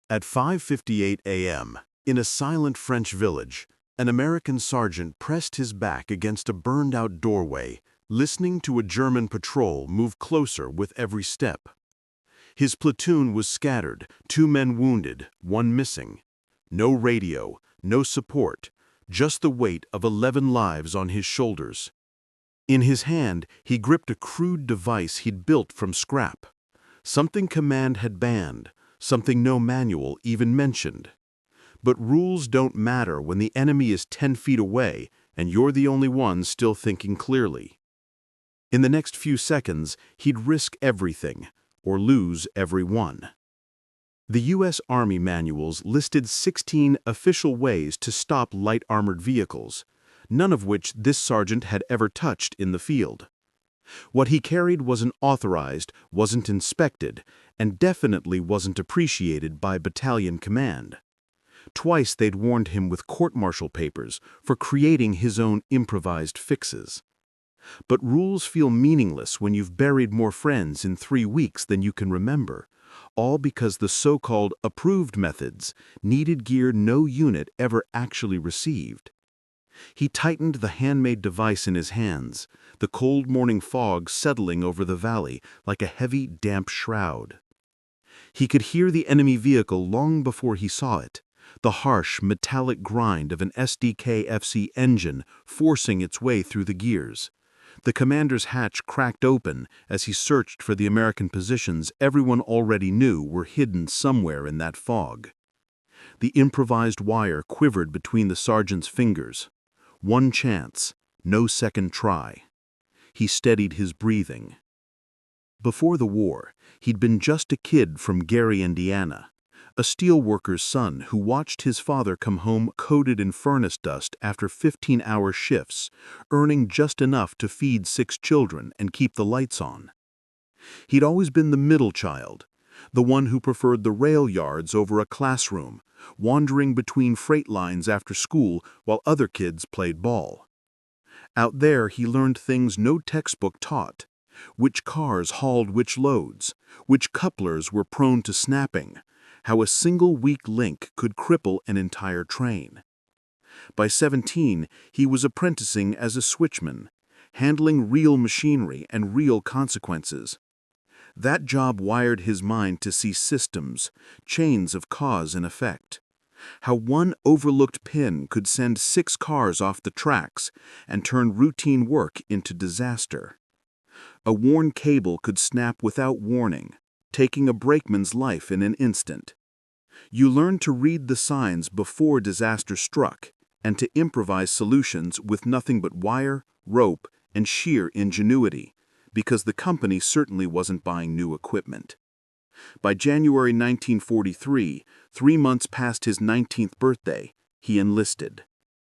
At 5:58 a.m., in a silent French village, an American sergeant pressed his back against a burned-out doorway, listening to a German patrol move closer with every step. His platoon was scattered, 2 men wounded, 1 missing. No radio, no support, just the weight of 11 lives on his shoulders. In his hand, he gripped a crude device he'd built from scrap. Something command had banned, something no manual even mentioned. But rules don't matter when the enemy is 10 feet away and you're the only one still thinking clearly. In the next few seconds, he'd risk everything, or lose everyone. The U.S. Army manuals listed 16 official ways to stop light armored vehicles, none of which this sergeant had ever touched in the field. What he carried wasn't authorized, wasn't inspected, and definitely wasn't appreciated by battalion command. Twice they'd warned him with court-martial papers for creating his own improvised fixes. But rules feel meaningless when you've buried more friends in 3 weeks than you can remember, all because the so-called approved methods needed gear no unit ever actually received. He tightened the handmade device in his hands, the cold morning fog settling over the valley like a heavy, damp shroud. He could hear the enemy vehicle long before he saw it, the harsh, metallic grind of an SDK-FC engine forcing its way through the gears. The commander's hatch cracked open as he searched for the American positions everyone already knew were hidden somewhere in that fog. The improvised wire quivered between the sergeant's fingers. One chance, no second try. He steadied his breathing. Before the war, he'd been just a kid from Gary, Indiana, a steelworker's son who watched his father come home coated in furnace dust after 15-hour shifts, earning just enough to feed 6 children and keep the lights on. He'd always been the middle child, the one who preferred the rail yards over a classroom, wandering between freight lines after school while other kids played ball. Out there, he learned things no textbook taught: which cars hauled which loads, which couplers were prone to snapping, how a single weak link could cripple an entire train. By 17, he was apprenticing as a switchman, handling real machinery and real consequences. That job wired his mind to see systems, chains of cause and effect. How one overlooked pin could send 6 cars off the tracks and turn routine work into disaster. A worn cable could snap without warning, taking a brakeman's life in an instant. You learned to read the signs before disaster struck and to improvise solutions with nothing but wire, rope, and sheer ingenuity, because the company certainly wasn't buying new equipment. By January 1943, 3 months past his 19th birthday, he enlisted.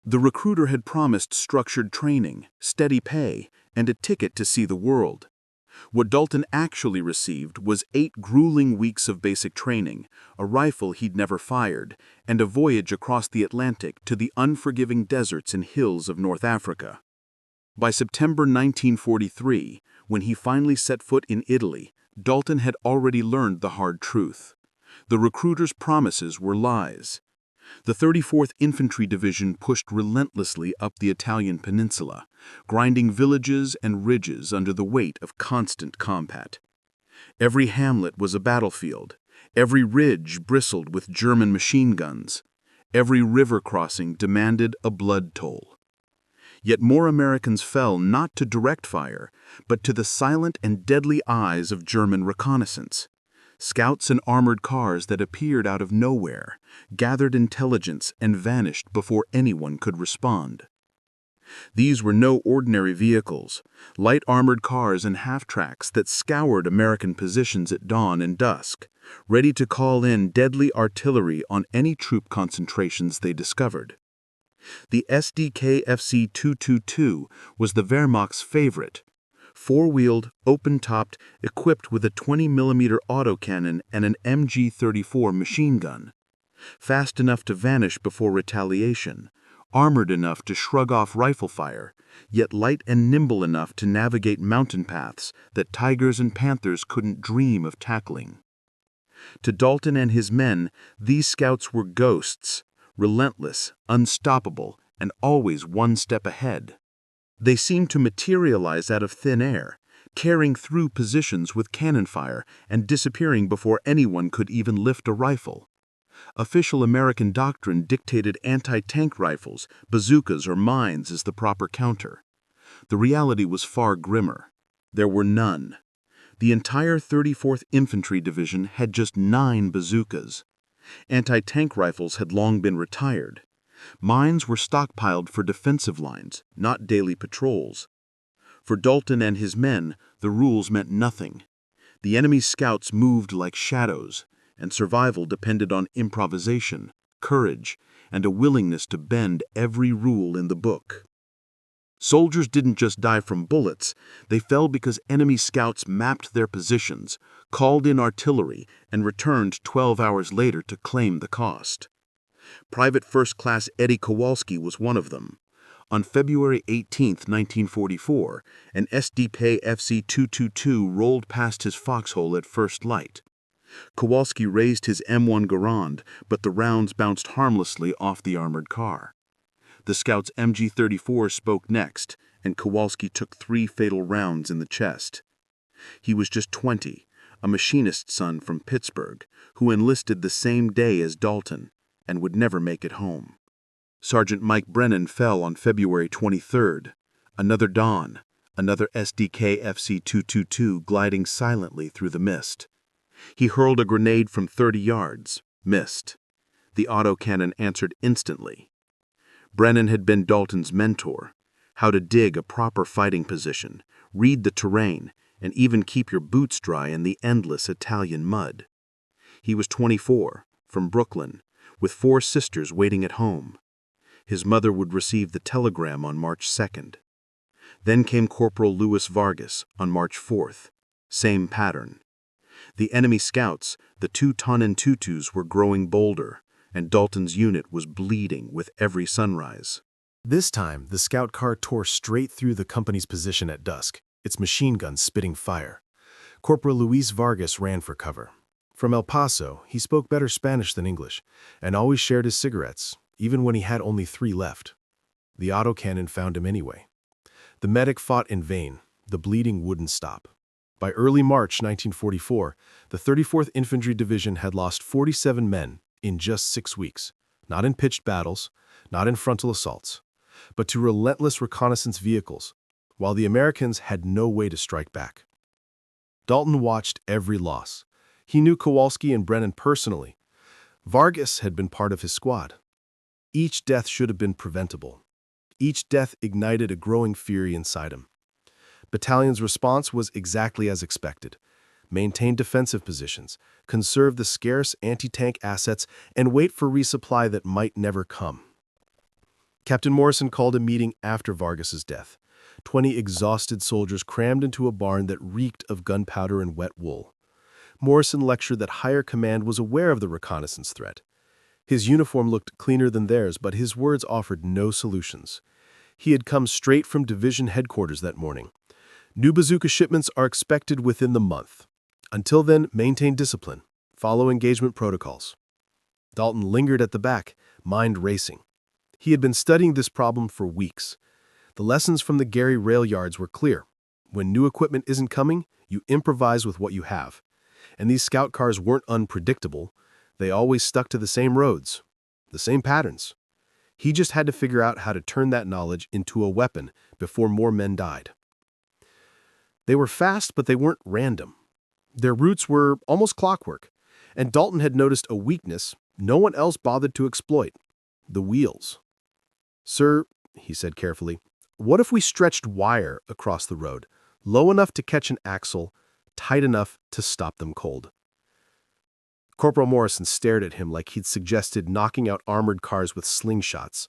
The recruiter had promised structured training, steady pay, and a ticket to see the world. What Dalton actually received was 8 grueling weeks of basic training, a rifle he'd never fired, and a voyage across the Atlantic to the unforgiving deserts and hills of North Africa. By September 1943, when he finally set foot in Italy, Dalton had already learned the hard truth. The recruiter's promises were lies. The 34th Infantry Division pushed relentlessly up the Italian peninsula, grinding villages and ridges under the weight of constant combat. Every hamlet was a battlefield. Every ridge bristled with German machine guns. Every river crossing demanded a blood toll. Yet more Americans fell not to direct fire, but to the silent and deadly eyes of German reconnaissance. Scouts and armored cars that appeared out of nowhere, gathered intelligence, and vanished before anyone could respond. These were no ordinary vehicles, light armored cars and half-tracks that scoured American positions at dawn and dusk, ready to call in deadly artillery on any troop concentrations they discovered. The SDK-FC 222 was the Wehrmacht's favorite. 4-wheeled, open-topped, equipped with a 20mm autocannon and an MG-34 machine gun. Fast enough to vanish before retaliation, armored enough to shrug off rifle fire, yet light and nimble enough to navigate mountain paths that tigers and panthers couldn't dream of tackling. To Dalton and his men, these scouts were ghosts, relentless, unstoppable, and always one step ahead. They seemed to materialize out of thin air, tearing through positions with cannon fire and disappearing before anyone could even lift a rifle. Official American doctrine dictated anti-tank rifles, bazookas, or mines as the proper counter. The reality was far grimmer. There were none. The entire 34th Infantry Division had just 9 bazookas. Anti-tank rifles had long been retired. Mines were stockpiled for defensive lines, not daily patrols. For Dalton and his men, the rules meant nothing. The enemy's scouts moved like shadows, and survival depended on improvisation, courage, and a willingness to bend every rule in the book. Soldiers didn't just die from bullets, they fell because enemy scouts mapped their positions, called in artillery, and returned 12 hours later to claim the cost. Private First Class Eddie Kowalski was one of them. On February 18, 1944, an SDP FC-222 rolled past his foxhole at first light. Kowalski raised his M1 Garand, but the rounds bounced harmlessly off the armored car. The scout's MG-34 spoke next, and Kowalski took 3 fatal rounds in the chest. He was just 20, a machinist's son from Pittsburgh, who enlisted the same day as Dalton, and would never make it home. Sergeant Mike Brennan fell on February 23rd. Another dawn, another SDK FC-222 gliding silently through the mist. He hurled a grenade from 30 yards, missed. The autocannon answered instantly. Brennan had been Dalton's mentor, how to dig a proper fighting position, read the terrain, and even keep your boots dry in the endless Italian mud. He was 24, from Brooklyn, with 4 sisters waiting at home. His mother would receive the telegram on March 2nd. Then came Corporal Louis Vargas on March 4th. Same pattern. The enemy scouts, the 2-ton Tutus, were growing bolder, and Dalton's unit was bleeding with every sunrise. This time, the scout car tore straight through the company's position at dusk, its machine guns spitting fire. Corporal Luis Vargas ran for cover. From El Paso, he spoke better Spanish than English, and always shared his cigarettes, even when he had only 3 left. The autocannon found him anyway. The medic fought in vain. The bleeding wouldn't stop. By early March 1944, the 34th Infantry Division had lost 47 men in just 6 weeks, not in pitched battles, not in frontal assaults, but to relentless reconnaissance vehicles, while the Americans had no way to strike back. Dalton watched every loss. He knew Kowalski and Brennan personally. Vargas had been part of his squad. Each death should have been preventable. Each death ignited a growing fury inside him. Battalion's response was exactly as expected. Maintain defensive positions, conserve the scarce anti-tank assets, and wait for resupply that might never come. Captain Morrison called a meeting after Vargas's death. 20 exhausted soldiers crammed into a barn that reeked of gunpowder and wet wool. Morrison lectured that higher command was aware of the reconnaissance threat. His uniform looked cleaner than theirs, but his words offered no solutions. He had come straight from division headquarters that morning. New bazooka shipments are expected within the month. Until then, maintain discipline. Follow engagement protocols. Dalton lingered at the back, mind racing. He had been studying this problem for weeks. The lessons from the Gary rail yards were clear. When new equipment isn't coming, you improvise with what you have. And these scout cars weren't unpredictable. They always stuck to the same roads, the same patterns. He just had to figure out how to turn that knowledge into a weapon before more men died. They were fast, but they weren't random. Their routes were almost clockwork, and Dalton had noticed a weakness no one else bothered to exploit: the wheels. "Sir," he said carefully, "what if we stretched wire across the road, low enough to catch an axle, tight enough to stop them cold?" Corporal Morrison stared at him like he'd suggested knocking out armored cars with slingshots.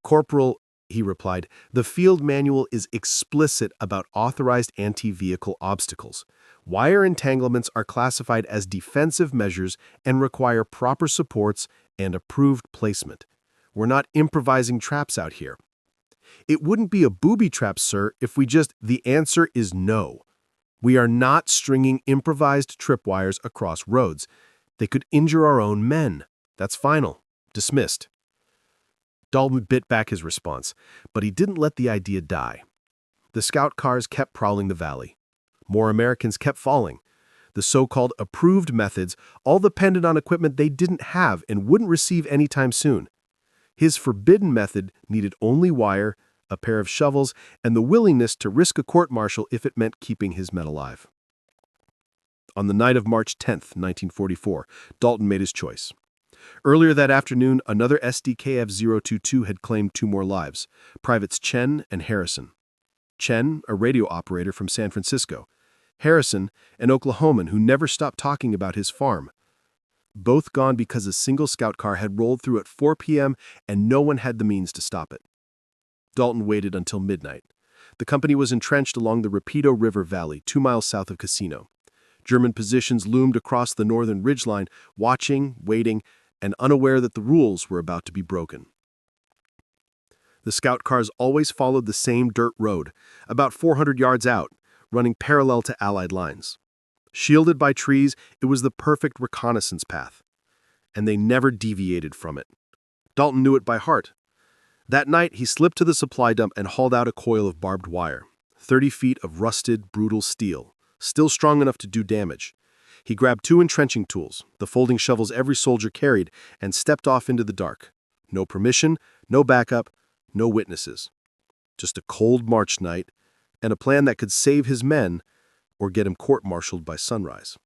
"Corporal," he replied, "the field manual is explicit about authorized anti-vehicle obstacles. Wire entanglements are classified as defensive measures and require proper supports and approved placement. We're not improvising traps out here." "It wouldn't be a booby trap, sir, if we just—" "The answer is no. We are not stringing improvised tripwires across roads. They could injure our own men. That's final. Dismissed. Dalton bit back his response, but he didn't let the idea die. The scout cars kept prowling the valley. More Americans kept falling. The so-called approved methods all depended on equipment they didn't have and wouldn't receive anytime soon. His forbidden method needed only wire, a pair of shovels, and the willingness to risk a court-martial if it meant keeping his men alive. On the night of March 10, 1944, Dalton made his choice. Earlier that afternoon, another SDKF-022 had claimed 2 more lives, Privates Chen and Harrison. Chen, a radio operator from San Francisco. Harrison, an Oklahoman who never stopped talking about his farm. Both gone because a single scout car had rolled through at 4 p.m. and no one had the means to stop it. Dalton waited until midnight. The company was entrenched along the Rapido River Valley, 2 miles south of Casino. German positions loomed across the northern ridgeline, watching, waiting, and unaware that the rules were about to be broken. The scout cars always followed the same dirt road, about 400 yards out, running parallel to Allied lines. Shielded by trees, it was the perfect reconnaissance path, and they never deviated from it. Dalton knew it by heart. That night, he slipped to the supply dump and hauled out a coil of barbed wire, 30 feet of rusted, brutal steel, still strong enough to do damage. He grabbed 2 entrenching tools, the folding shovels every soldier carried, and stepped off into the dark. No permission, no backup, no witnesses. Just a cold March night, and a plan that could save his men or get him court-martialed by sunrise.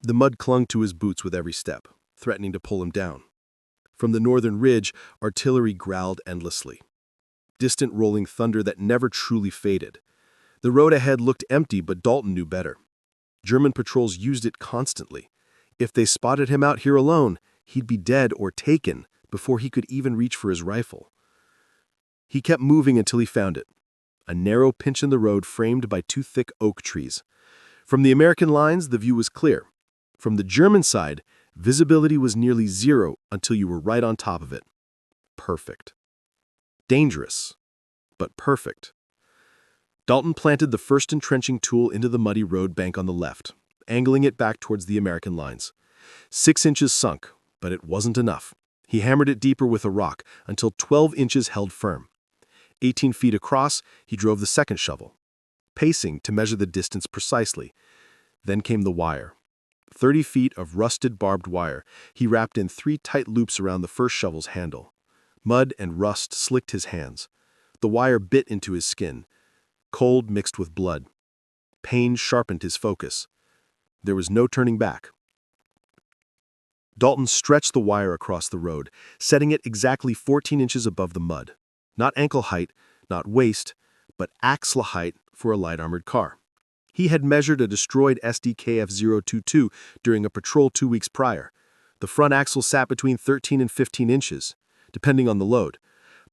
The mud clung to his boots with every step, threatening to pull him down. From the northern ridge, artillery growled endlessly. Distant rolling thunder that never truly faded. The road ahead looked empty, but Dalton knew better. German patrols used it constantly. If they spotted him out here alone, he'd be dead or taken before he could even reach for his rifle. He kept moving until he found it. A narrow pinch in the road framed by 2 thick oak trees. From the American lines, the view was clear. From the German side, visibility was nearly zero until you were right on top of it. Perfect. Dangerous, but perfect. Dalton planted the first entrenching tool into the muddy road bank on the left, angling it back towards the American lines. 6 inches sunk, but it wasn't enough. He hammered it deeper with a rock until 12 inches held firm. 18 feet across, he drove the second shovel, pacing to measure the distance precisely. Then came the wire. 30 feet of rusted barbed wire. He wrapped in 3 tight loops around the first shovel's handle. Mud and rust slicked his hands. The wire bit into his skin. Cold mixed with blood. Pain sharpened his focus. There was no turning back. Dalton stretched the wire across the road, setting it exactly 14 inches above the mud. Not ankle height, not waist, but axle height for a light-armored car. He had measured a destroyed SDKF-022 during a patrol 2 weeks prior. The front axle sat between 13 and 15 inches, depending on the load.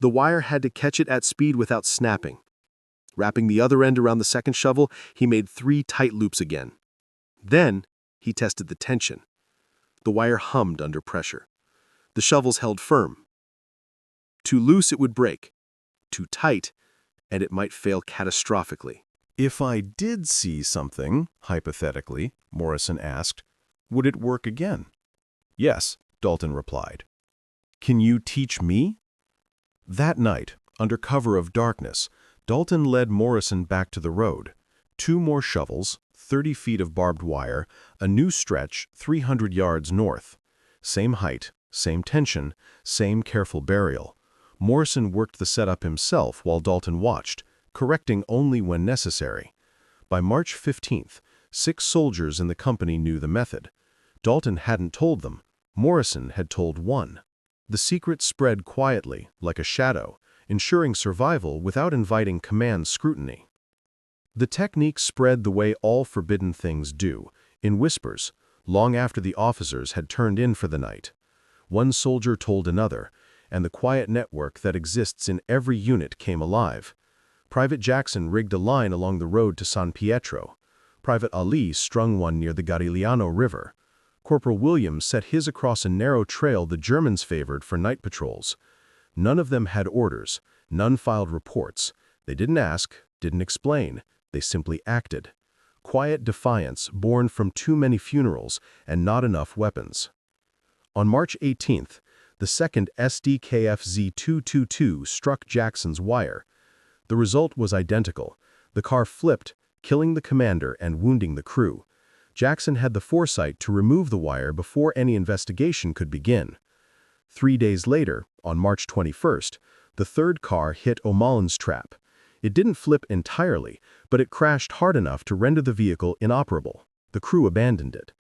The wire had to catch it at speed without snapping. Wrapping the other end around the second shovel, he made 3 tight loops again. Then, he tested the tension. The wire hummed under pressure. The shovels held firm. Too loose, it would break. Too tight, and it might fail catastrophically. If I did see something, hypothetically, Morrison asked, would it work again? Yes, Dalton replied. Can you teach me? That night, under cover of darkness, Dalton led Morrison back to the road. 2 more shovels, 30 feet of barbed wire, a new stretch 300 yards north. Same height, same tension, same careful burial. Morrison worked the setup himself while Dalton watched, correcting only when necessary. By March 15th, 6 soldiers in the company knew the method. Dalton hadn't told them. Morrison had told 1. The secret spread quietly, like a shadow, ensuring survival without inviting command scrutiny. The technique spread the way all forbidden things do, in whispers, long after the officers had turned in for the night. One soldier told another, and the quiet network that exists in every unit came alive. Private Jackson rigged a line along the road to San Pietro. Private Ali strung one near the Garigliano River. Corporal Williams set his across a narrow trail the Germans favored for night patrols. None of them had orders. None filed reports. They didn't ask, didn't explain. They simply acted. quiet defiance born from too many funerals and not enough weapons. On March 18th, the second SDKFZ-222 struck Jackson's wire. The result was identical. The car flipped, killing the commander and wounding the crew. Jackson had the foresight to remove the wire before any investigation could begin. 3 days later, on March 21st, the third car hit O'Malley's trap. It didn't flip entirely, but it crashed hard enough to render the vehicle inoperable. The crew abandoned it.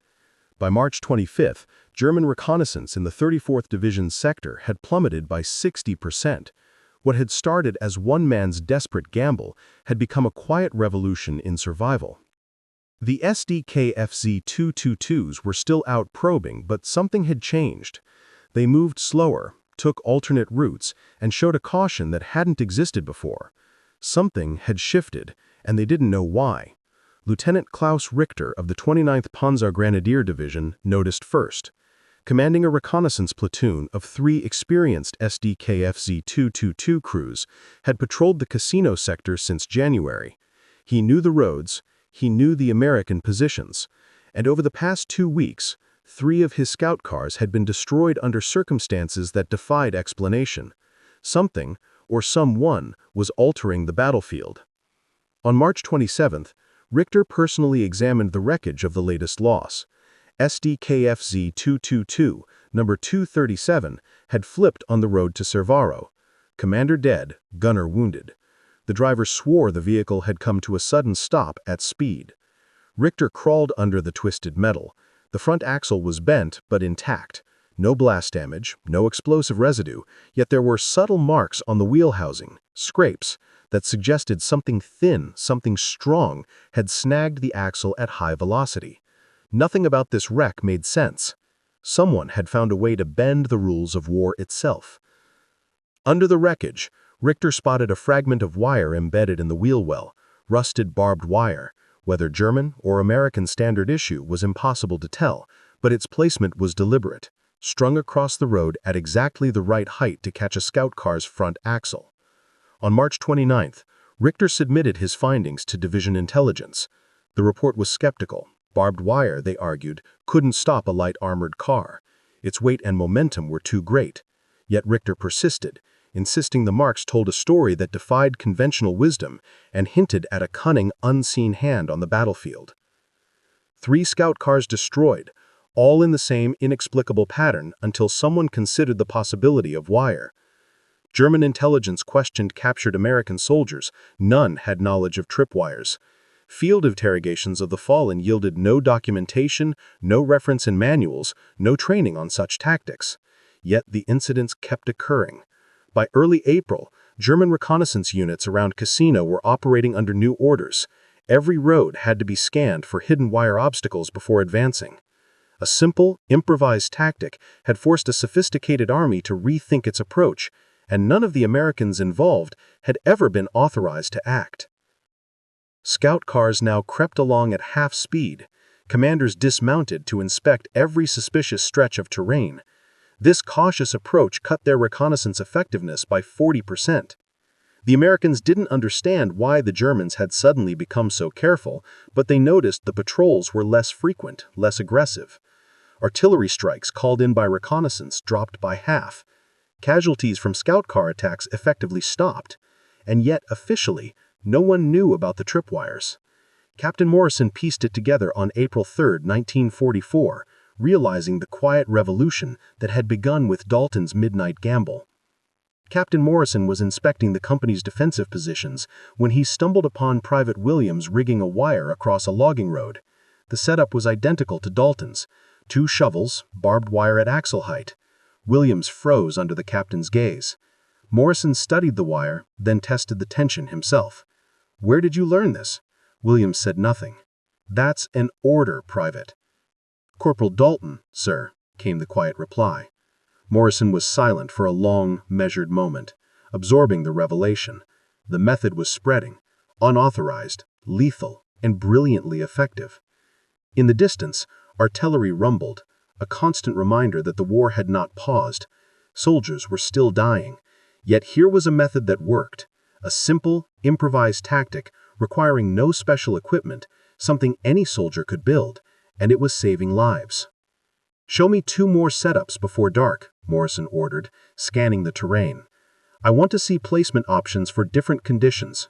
By March 25th, German reconnaissance in the 34th Division sector had plummeted by 60%. What had started as one man's desperate gamble had become a quiet revolution in survival. The SDKFZ-222s were still out probing, but something had changed. They moved slower, took alternate routes, and showed a caution that hadn't existed before. Something had shifted, and they didn't know why. Lieutenant Klaus Richter of the 29th Panzer Grenadier Division noticed first. Commanding a reconnaissance platoon of 3 experienced SDKFZ-222 crews, had patrolled the casino sector since January. He knew the roads, he knew the American positions, and over the past 2 weeks, 3 of his scout cars had been destroyed under circumstances that defied explanation. Something, or someone, was altering the battlefield. On March 27th, Richter personally examined the wreckage of the latest loss. SDKFZ-222, number 237, had flipped on the road to Cervaro. Commander dead, gunner wounded. The driver swore the vehicle had come to a sudden stop at speed. Richter crawled under the twisted metal. The front axle was bent but intact. No blast damage, no explosive residue, yet there were subtle marks on the wheel housing, scrapes, that suggested something thin, something strong, had snagged the axle at high velocity. Nothing about this wreck made sense. Someone had found a way to bend the rules of war itself. Under the wreckage, Richter spotted a fragment of wire embedded in the wheel well, rusted barbed wire. Whether German or American standard issue was impossible to tell, but its placement was deliberate, strung across the road at exactly the right height to catch a scout car's front axle. On March 29th, Richter submitted his findings to Division Intelligence. The report was skeptical. Barbed wire, they argued, couldn't stop a light armored car. Its weight and momentum were too great. Yet Richter persisted, insisting the marks told a story that defied conventional wisdom and hinted at a cunning, unseen hand on the battlefield. 3 scout cars destroyed, all in the same inexplicable pattern until someone considered the possibility of wire. German intelligence questioned captured American soldiers. None had knowledge of tripwires. Field interrogations of the fallen yielded no documentation, no reference in manuals, no training on such tactics. Yet the incidents kept occurring. By early April, German reconnaissance units around Casino were operating under new orders. Every road had to be scanned for hidden wire obstacles before advancing. A simple, improvised tactic had forced a sophisticated army to rethink its approach, and none of the Americans involved had ever been authorized to act. Scout cars now crept along at half speed. Commanders dismounted to inspect every suspicious stretch of terrain. This cautious approach cut their reconnaissance effectiveness by 40%. The Americans didn't understand why the Germans had suddenly become so careful, but they noticed the patrols were less frequent, less aggressive. Artillery strikes called in by reconnaissance dropped by half. Casualties from scout car attacks effectively stopped. And yet, officially, no one knew about the tripwires. Captain Morrison pieced it together on April 3, 1944, realizing the quiet revolution that had begun with Dalton's midnight gamble. Captain Morrison was inspecting the company's defensive positions when he stumbled upon Private Williams rigging a wire across a logging road. The setup was identical to Dalton's. 2 shovels, barbed wire at axle height. Williams froze under the captain's gaze. Morrison studied the wire, then tested the tension himself. "Where did you learn this?" Williams said nothing. "That's an order, Private." "Corporal Dalton, sir," came the quiet reply. Morrison was silent for a long, measured moment, absorbing the revelation. The method was spreading, unauthorized, lethal, and brilliantly effective. In the distance, artillery rumbled, a constant reminder that the war had not paused. Soldiers were still dying. Yet here was a method that worked, a simple, improvised tactic requiring no special equipment, something any soldier could build, and it was saving lives. "Show me 2 more setups before dark," Morrison ordered, scanning the terrain. "I want to see placement options for different conditions."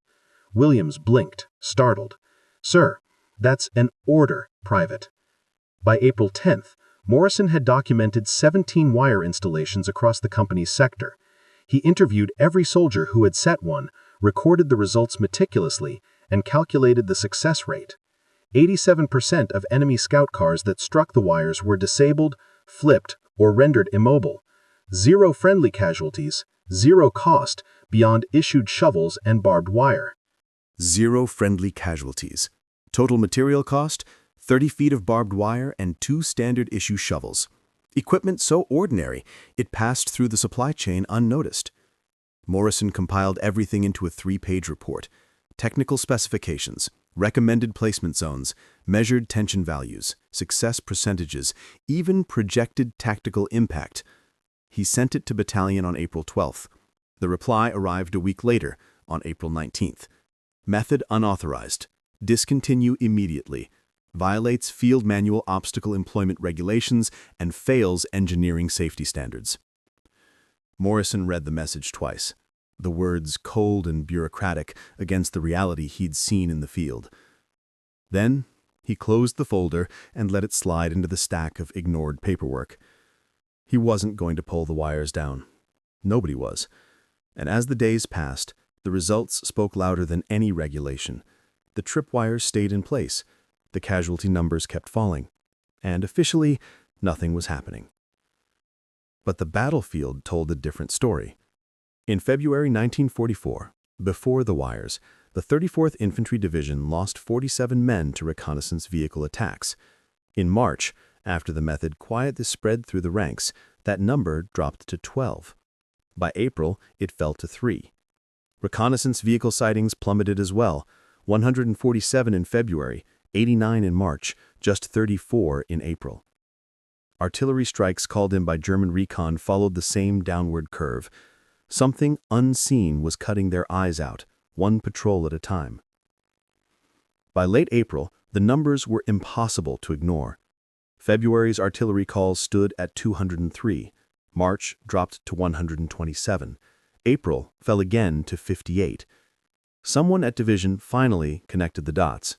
Williams blinked, startled. "Sir, that's an order, Private." By April 10th, Morrison had documented 17 wire installations across the company's sector. He interviewed every soldier who had set one, recorded the results meticulously, and calculated the success rate. 87% of enemy scout cars that struck the wires were disabled, flipped, or rendered immobile. 0 friendly casualties, 0 cost beyond issued shovels and barbed wire. 0 friendly casualties. Total material cost, 30 feet of barbed wire and 2 standard-issue shovels. Equipment so ordinary, it passed through the supply chain unnoticed. Morrison compiled everything into a 3-page report. Technical specifications, recommended placement zones, measured tension values, success percentages, even projected tactical impact. He sent it to battalion on April 12th. The reply arrived a week later, on April 19th. Method unauthorized. Discontinue immediately. Violates field manual obstacle employment regulations and fails engineering safety standards. Morrison read the message twice, the words cold and bureaucratic against the reality he'd seen in the field. Then, he closed the folder and let it slide into the stack of ignored paperwork. He wasn't going to pull the wires down. Nobody was. And as the days passed, the results spoke louder than any regulation. The tripwires stayed in place. The casualty numbers kept falling. And officially, nothing was happening. But the battlefield told a different story. In February 1944, before the wires, the 34th Infantry Division lost 47 men to reconnaissance vehicle attacks. In March, after the method quietly spread through the ranks, that number dropped to 12. By April, it fell to 3. Reconnaissance vehicle sightings plummeted as well, 147 in February, 89 in March, just 34 in April. Artillery strikes called in by German recon followed the same downward curve. Something unseen was cutting their eyes out, one patrol at a time. By late April, the numbers were impossible to ignore. February's artillery calls stood at 203. March dropped to 127. April fell again to 58. Someone at division finally connected the dots.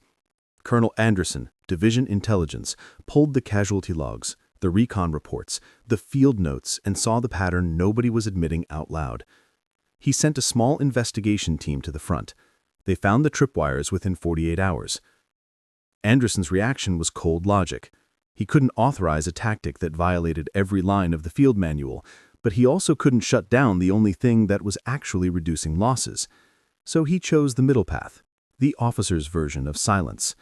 Colonel Anderson, Division Intelligence, pulled the casualty logs, the recon reports, the field notes, and saw the pattern nobody was admitting out loud. He sent a small investigation team to the front. They found the tripwires within 48 hours. Anderson's reaction was cold logic. He couldn't authorize a tactic that violated every line of the field manual, but he also couldn't shut down the only thing that was actually reducing losses. So he chose the middle path, the officer's version of silence.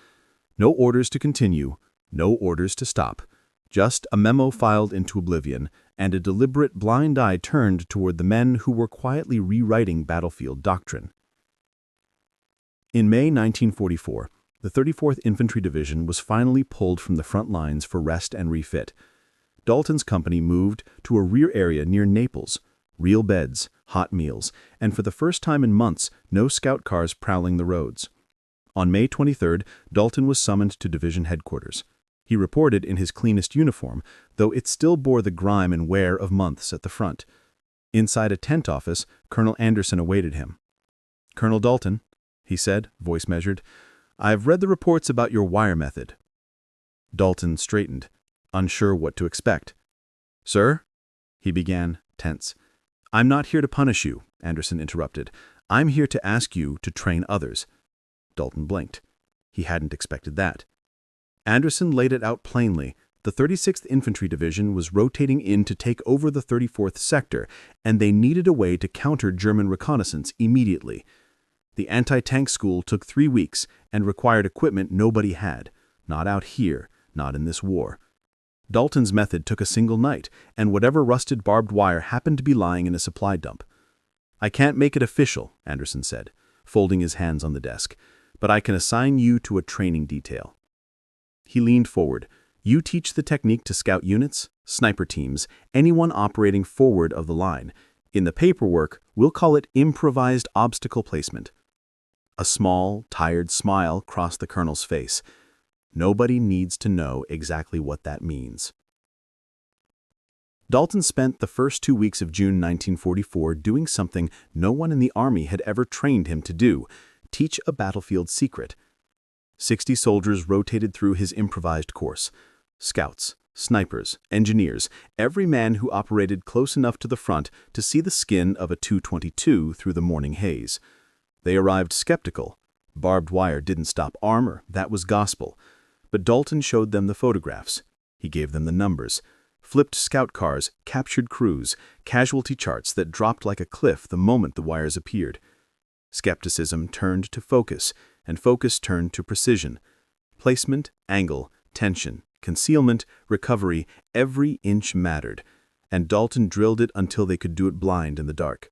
No orders to continue, no orders to stop. Just a memo filed into oblivion and a deliberate blind eye turned toward the men who were quietly rewriting battlefield doctrine. In May 1944, the 34th Infantry Division was finally pulled from the front lines for rest and refit. Dalton's company moved to a rear area near Naples, real beds, hot meals, and for the first time in months, no scout cars prowling the roads. On May 23rd, Dalton was summoned to division headquarters. He reported in his cleanest uniform, though it still bore the grime and wear of months at the front. Inside a tent office, Colonel Anderson awaited him. "Colonel Dalton," he said, voice measured, "I've read the reports about your wire method." Dalton straightened, unsure what to expect. "Sir?" he began, tense. "I'm not here to punish you," Anderson interrupted. "I'm here to ask you to train others." Dalton blinked. He hadn't expected that. Anderson laid it out plainly. The 36th Infantry Division was rotating in to take over the 34th Sector, and they needed a way to counter German reconnaissance immediately. The anti-tank school took 3 weeks and required equipment nobody had, not out here, not in this war. Dalton's method took a single night, and whatever rusted barbed wire happened to be lying in a supply dump. "I can't make it official," Anderson said, folding his hands on the desk, "but I can assign you to a training detail." He leaned forward. "You teach the technique to scout units, sniper teams, anyone operating forward of the line. In the paperwork, we'll call it improvised obstacle placement." A small, tired smile crossed the colonel's face. Nobody needs to know exactly what that means. Dalton spent the first 2 weeks of June 1944 doing something no one in the Army had ever trained him to do: teach a battlefield secret. 60 soldiers rotated through his improvised course. Scouts, snipers, engineers, every man who operated close enough to the front to see the skin of a 222 through the morning haze. They arrived skeptical. Barbed wire didn't stop armor, that was gospel. But Dalton showed them the photographs. He gave them the numbers. Flipped scout cars, captured crews, casualty charts that dropped like a cliff the moment the wires appeared. Skepticism turned to focus, and focus turned to precision. Placement, angle, tension, concealment, recovery, every inch mattered, and Dalton drilled it until they could do it blind in the dark.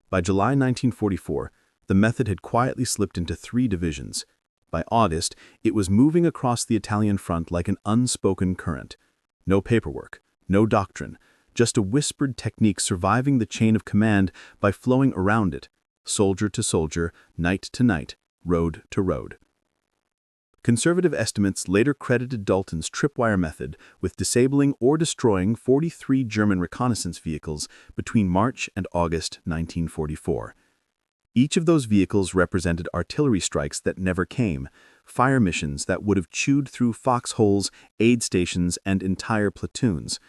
By July 1944, the method had quietly slipped into 3 divisions. By August, it was moving across the Italian front like an unspoken current. No paperwork, no doctrine, just a whispered technique surviving the chain of command by flowing around it, soldier to soldier, night to night, road to road. Conservative estimates later credited Dalton's tripwire method with disabling or destroying 43 German reconnaissance vehicles between March and August 1944. Each of those vehicles represented artillery strikes that never came, fire missions that would have chewed through foxholes, aid stations, and entire platoons.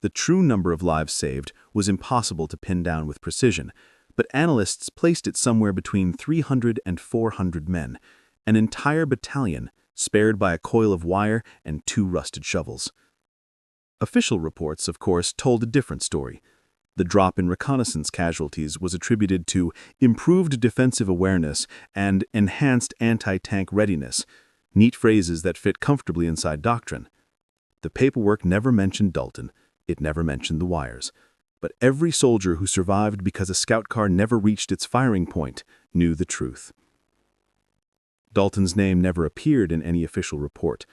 The true number of lives saved was impossible to pin down with precision, but analysts placed it somewhere between 300 and 400 men, an entire battalion spared by a coil of wire and 2 rusted shovels. Official reports, of course, told a different story. The drop in reconnaissance casualties was attributed to improved defensive awareness and enhanced anti-tank readiness, neat phrases that fit comfortably inside doctrine. The paperwork never mentioned Dalton, it never mentioned the wires, but every soldier who survived because a scout car never reached its firing point knew the truth. Dalton's name never appeared in any official report.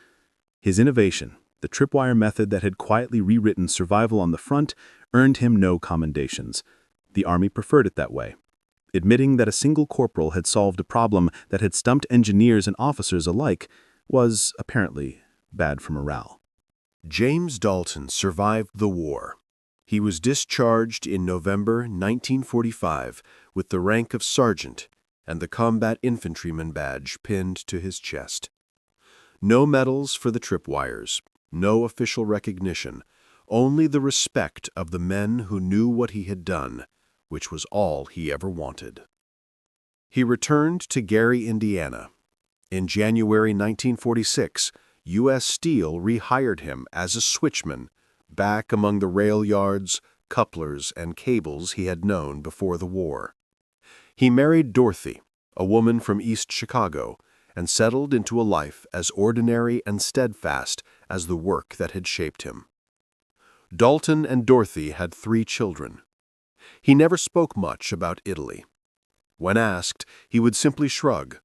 His innovation, the tripwire method that had quietly rewritten survival on the front, earned him no commendations. The Army preferred it that way. Admitting that a single corporal had solved a problem that had stumped engineers and officers alike was, apparently, bad for morale. James Dalton survived the war. He was discharged in November 1945 with the rank of sergeant and the combat infantryman badge pinned to his chest. No medals for the tripwires, no official recognition, only the respect of the men who knew what he had done, which was all he ever wanted. He returned to Gary, Indiana. In January 1946, U.S. Steel rehired him as a switchman, back among the rail yards, couplers, and cables he had known before the war. He married Dorothy, a woman from East Chicago, and settled into a life as ordinary and steadfast as the work that had shaped him. Dalton and Dorothy had 3 children. He never spoke much about Italy. When asked, he would simply shrug.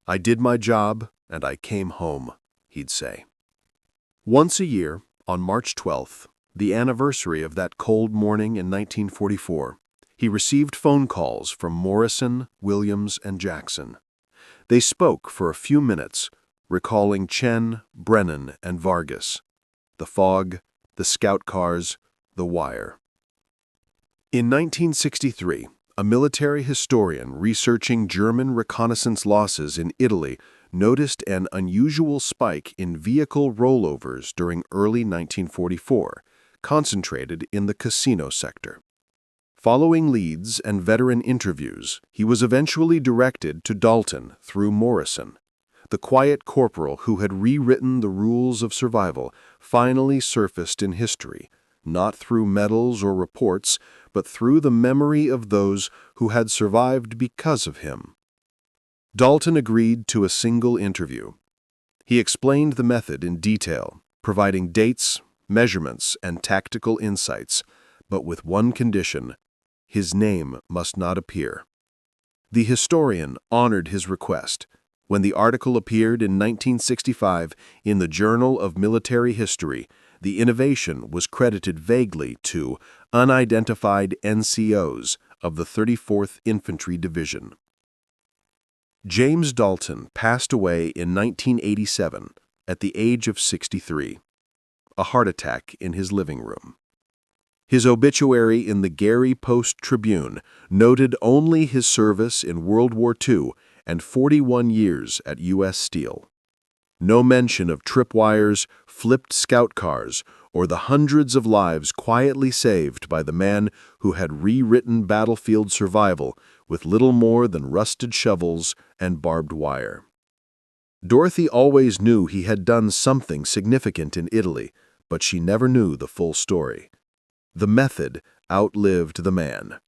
"I did my job, and I came home," he'd say. Once a year, on March 12th, the anniversary of that cold morning in 1944, he received phone calls from Morrison, Williams, and Jackson. They spoke for a few minutes, recalling Chen, Brennan, and Vargas, the fog, the scout cars, the wire. In 1963, a military historian researching German reconnaissance losses in Italy noticed an unusual spike in vehicle rollovers during early 1944, concentrated in the casino sector. Following leads and veteran interviews, he was eventually directed to Dalton through Morrison. The quiet corporal who had rewritten the rules of survival finally surfaced in history, not through medals or reports, but through the memory of those who had survived because of him. Dalton agreed to a single interview. He explained the method in detail, providing dates, measurements, and tactical insights, but with one condition: his name must not appear. The historian honored his request. When the article appeared in 1965 in the Journal of Military History, the innovation was credited vaguely to unidentified NCOs of the 34th Infantry Division. James Dalton passed away in 1987 at the age of 63, a heart attack in his living room. His obituary in the Gary Post-Tribune noted only his service in World War II and 41 years at U.S. Steel. No mention of tripwires, flipped scout cars, or the hundreds of lives quietly saved by the man who had rewritten battlefield survival with little more than rusted shovels and barbed wire. Dorothy always knew he had done something significant in Italy, but she never knew the full story. The method outlived the man.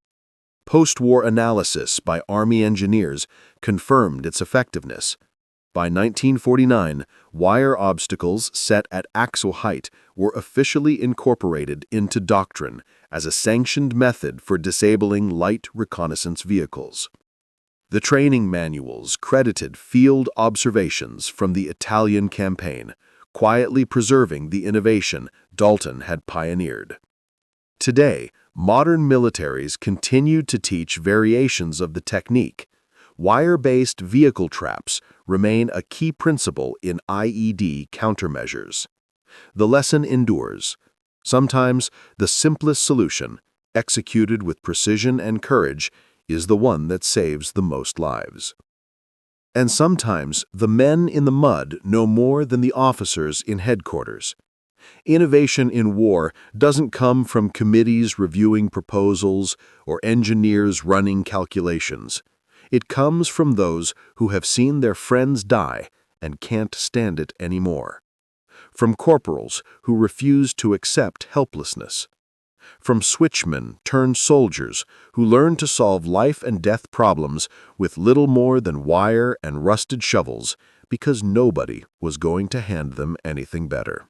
Post-war analysis by Army engineers confirmed its effectiveness. By 1949, wire obstacles set at axle height were officially incorporated into doctrine as a sanctioned method for disabling light reconnaissance vehicles. The training manuals credited field observations from the Italian campaign, quietly preserving the innovation Dalton had pioneered. Today, modern militaries continue to teach variations of the technique. Wire-based vehicle traps remain a key principle in IED countermeasures. The lesson endures. Sometimes the simplest solution, executed with precision and courage, is the one that saves the most lives. And sometimes the men in the mud know more than the officers in headquarters. Innovation in war doesn't come from committees reviewing proposals or engineers running calculations. It comes from those who have seen their friends die and can't stand it anymore. From corporals who refuse to accept helplessness. From switchmen turned soldiers who learn to solve life and death problems with little more than wire and rusted shovels because nobody was going to hand them anything better.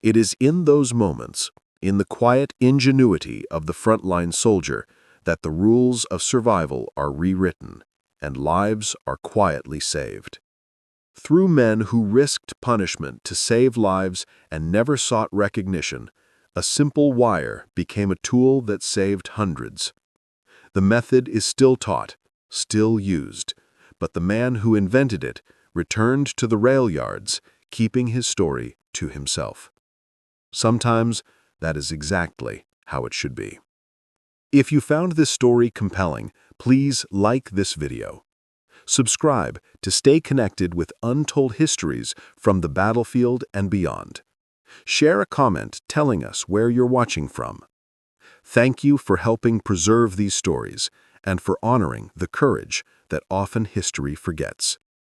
It is in those moments, in the quiet ingenuity of the frontline soldier, that the rules of survival are rewritten and lives are quietly saved. Through men who risked punishment to save lives and never sought recognition, a simple wire became a tool that saved hundreds. The method is still taught, still used, but the man who invented it returned to the rail yards, keeping his story to himself. Sometimes that is exactly how it should be. If you found this story compelling, please like this video. Subscribe to stay connected with untold histories from the battlefield and beyond. Share a comment telling us where you're watching from. Thank you for helping preserve these stories and for honoring the courage that often history forgets.